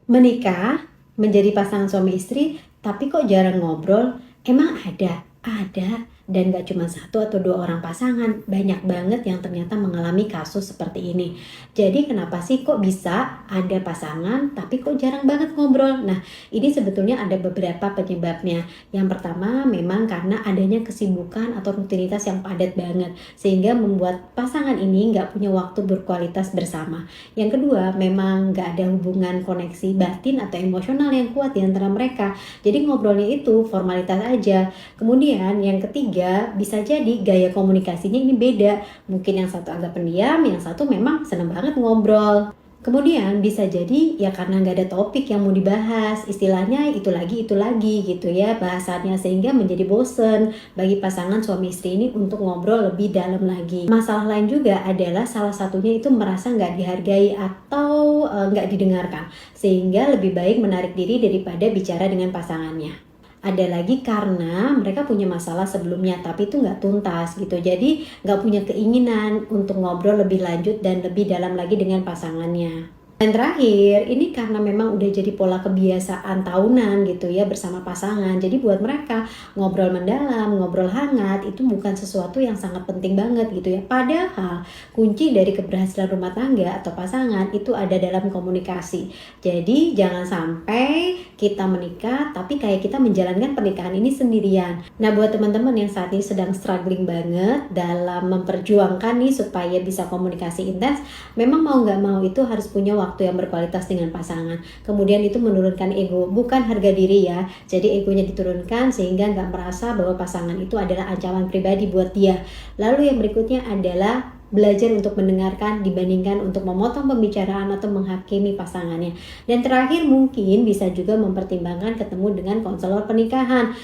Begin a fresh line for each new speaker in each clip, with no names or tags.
Menikah, menjadi pasangan suami istri, tapi kok jarang ngobrol? Emang ada? Ada, dan gak cuma satu atau dua orang pasangan, banyak banget yang ternyata mengalami kasus seperti ini. Jadi kenapa sih kok bisa ada pasangan tapi kok jarang banget ngobrol? Nah, ini sebetulnya ada beberapa penyebabnya. Yang pertama memang karena adanya kesibukan atau rutinitas yang padat banget, sehingga membuat pasangan ini nggak punya waktu berkualitas bersama. Yang kedua, memang nggak ada hubungan koneksi batin atau emosional yang kuat di antara mereka. Jadi ngobrolnya itu formalitas aja. Kemudian yang ketiga, bisa jadi gaya komunikasinya ini beda. Mungkin yang satu agak pendiam, yang satu memang senang banget ngobrol. Kemudian bisa jadi ya karena nggak ada topik yang mau dibahas, istilahnya itu lagi gitu ya bahasannya, sehingga menjadi bosen bagi pasangan suami istri ini untuk ngobrol lebih dalam lagi. Masalah lain juga adalah salah satunya itu merasa nggak dihargai atau nggak didengarkan, sehingga lebih baik menarik diri daripada bicara dengan pasangannya. Ada lagi karena mereka punya masalah sebelumnya tapi itu nggak tuntas gitu, jadi nggak punya keinginan untuk ngobrol lebih lanjut dan lebih dalam lagi dengan pasangannya. Dan terakhir, ini karena memang udah jadi pola kebiasaan tahunan gitu ya bersama pasangan. Jadi buat mereka ngobrol mendalam, ngobrol hangat itu bukan sesuatu yang sangat penting banget gitu ya. Padahal kunci dari keberhasilan rumah tangga atau pasangan itu ada dalam komunikasi. Jadi jangan sampai kita menikah tapi kayak kita menjalankan pernikahan ini sendirian. Nah, buat teman-teman yang saat ini sedang struggling banget dalam memperjuangkan nih supaya bisa komunikasi intens, memang mau nggak mau itu harus punya waktu yang berkualitas dengan pasangan. Kemudian itu menurunkan ego, bukan harga diri ya. Jadi egonya diturunkan sehingga nggak merasa bahwa pasangan itu adalah ancaman pribadi buat dia. Lalu yang berikutnya adalah belajar untuk mendengarkan dibandingkan untuk memotong pembicaraan atau menghakimi pasangannya. Dan terakhir mungkin bisa juga mempertimbangkan ketemu dengan konselor pernikahan,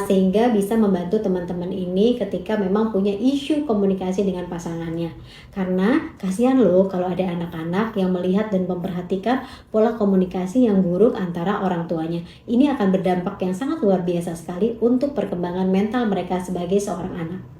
sehingga bisa membantu teman-teman ini ketika memang punya isu komunikasi dengan pasangannya. Karena kasihan loh kalau ada anak-anak yang melihat dan memperhatikan pola komunikasi yang buruk antara orang tuanya. Ini akan berdampak yang sangat luar biasa sekali untuk perkembangan mental mereka sebagai seorang anak.